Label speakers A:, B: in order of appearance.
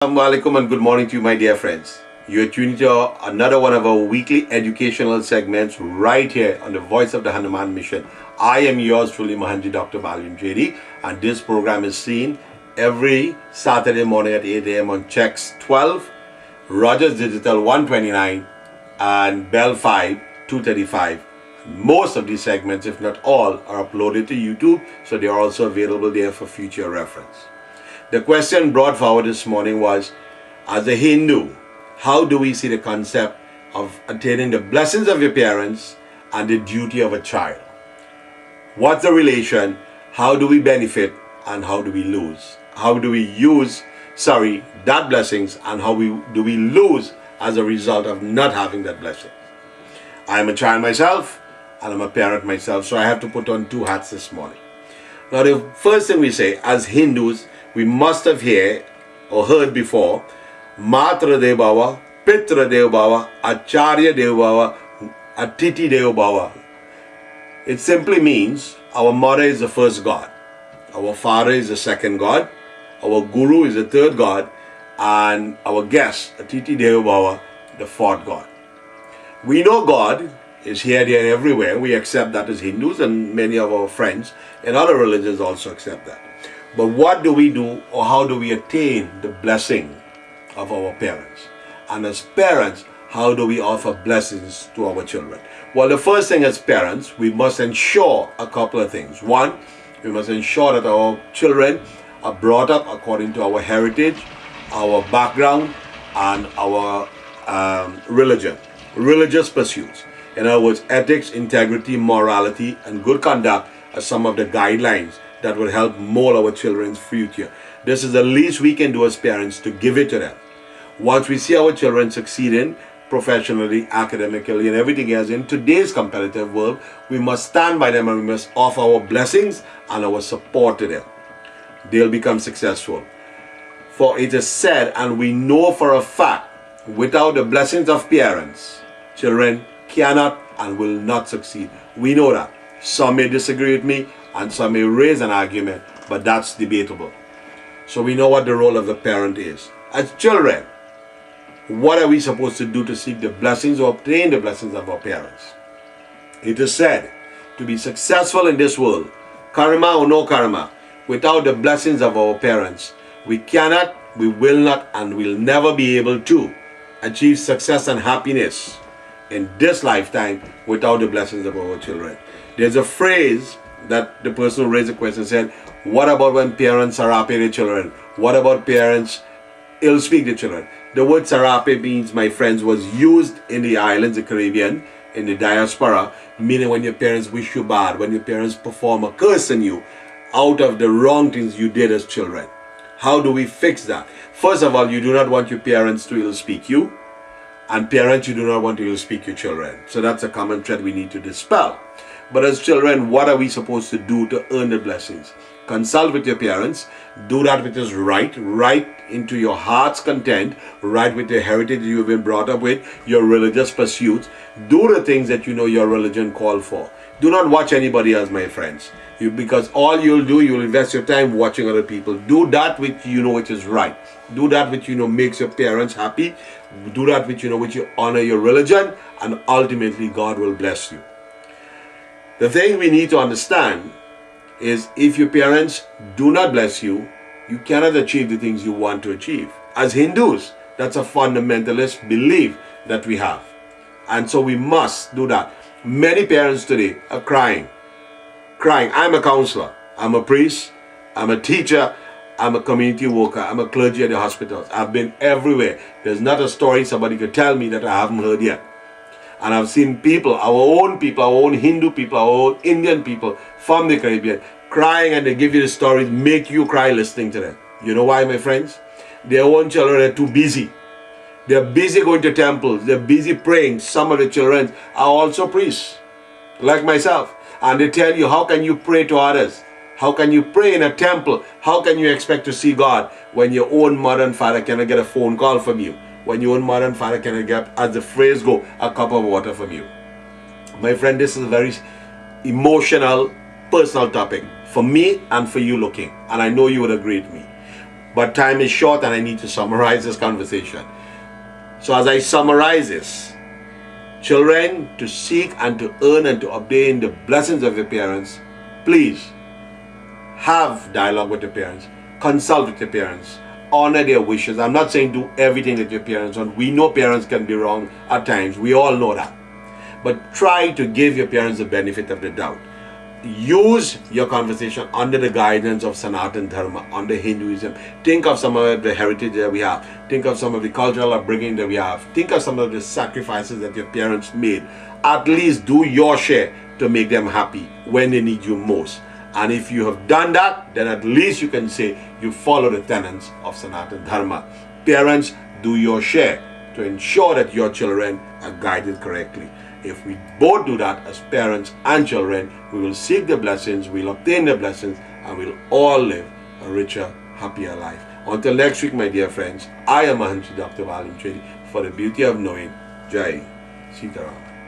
A: Assalamu alaikum and good morning to you, my dear friends. You are tuning to another one of our weekly educational segments right here on the Voice of the Hanuman Mission. I am yours truly, Mahantji Dr. Balliram Chadee, and this program is seen every Saturday morning at 8 a.m. on Checks 12, Rogers Digital 129, and Bell 5 235. Most of these segments, if not all, are uploaded to YouTube, so they are also available there for future reference. The question brought forward this morning was, as a Hindu, how do we see the concept of attaining the blessings of your parents and the duty of a child? What's the relation? How do we benefit and how do we lose? How do we use, that blessings, and how do we lose as a result of not having that blessing? I'm a child myself and I'm a parent myself, so I have to put on two hats this morning. Now, the first thing we say, as Hindus, we must have heard before, Matra Dev Bhava, Pitra Dev Bhava, Acharya Dev Bhava, Atiti Dev Bhava. It simply means our mother is the first God, our father is the second God, our guru is the third God, and our guest, Atiti Dev Bhava, the fourth God. We know God is here, there, and everywhere. We accept that as Hindus, and many of our friends in other religions also accept that. But what do we do, or how do we attain the blessing of our parents? And as parents, how do we offer blessings to our children? Well, the first thing as parents, we must ensure a couple of things. One, we must ensure that our children are brought up according to our heritage, our background, and our religious pursuits. In other words, ethics, integrity, morality, and good conduct are some of the guidelines that will help mold our children's future. This is the least we can do as parents, to give it to them. Once we see our children succeeding professionally, academically, and everything else in today's competitive world, we must stand by them and we must offer our blessings and our support to them. They'll become successful. For it is said, and we know for a fact, without the blessings of parents, children cannot and will not succeed. We know that. Some may disagree with me, and some may raise an argument, but that's debatable. So we know what the role of the parent is. As children, what are we supposed to do to seek the blessings or obtain the blessings of our parents? It is said, to be successful in this world, karma or no karma, without the blessings of our parents, we cannot, we will not, and will never be able to achieve success and happiness in this lifetime without the blessings of our children. There's a phrase that the person who raised the question said, what about when parents sarape their children? What about parents ill-speak the children? The word sarape means, my friends, was used in the islands, the Caribbean, in the diaspora, meaning when your parents wish you bad, when your parents perform a curse on you out of the wrong things you did as children. How do we fix that? First of all, you do not want your parents to ill-speak you, and parents, you do not want to ill-speak your children. So that's a common thread we need to dispel. But as children, what are we supposed to do to earn the blessings? Consult with your parents. Do that which is right into your heart's content, right with the heritage you've been brought up with, your religious pursuits. Do the things that you know your religion called for. Do not watch anybody else, my friends. Because all you'll do, you'll invest your time watching other people. Do that which you know which is right. Do that which you know makes your parents happy. Do that which you know which you honor your religion, and ultimately God will bless you. The thing we need to understand is, if your parents do not bless you, you cannot achieve the things you want to achieve. As Hindus, that's a fundamentalist belief that we have. And so we must do that. Many parents today are crying. I'm a counselor, I'm a priest, I'm a teacher, I'm a community worker, I'm a clergy at the hospitals. I've been everywhere. There's not a story somebody could tell me that I haven't heard yet. And I've seen people, our own Hindu people, our own Indian people from the Caribbean, crying, and they give you the stories, make you cry listening to them. You know why, my friends? Their own children are too busy. They're busy going to temples. They're busy praying. Some of the children are also priests, like myself. And they tell you, how can you pray to others? How can you pray in a temple? How can you expect to see God when your own mother and father cannot get a phone call from you? When your own mother and father cannot get, as the phrase goes, a cup of water from you? My friend, this is a very emotional, personal topic for me and for you looking. And I know you would agree with me. But time is short and I need to summarize this conversation. So as I summarize this, children, to seek and to earn and to obtain the blessings of your parents, please have dialogue with your parents, consult with your parents, honor their wishes. I'm not saying do everything that your parents want. We know parents can be wrong at times. We all know that. But try to give your parents the benefit of the doubt. Use your conversation under the guidance of Sanatan Dharma, under Hinduism. Think of some of the heritage that we have. Think of some of the cultural upbringing that we have. Think of some of the sacrifices that your parents made. At least do your share to make them happy when they need you most. And if you have done that, then at least you can say you follow the tenets of Sanatan Dharma. Parents, do your share to ensure that your children are guided correctly. If we both do that as parents and children, we will seek the blessings, we'll obtain the blessings, and we'll all live a richer, happier life. Until next week, my dear friends, I am Mahantji Dr. Balliram Chadee for the beauty of knowing. Jai Sitaram.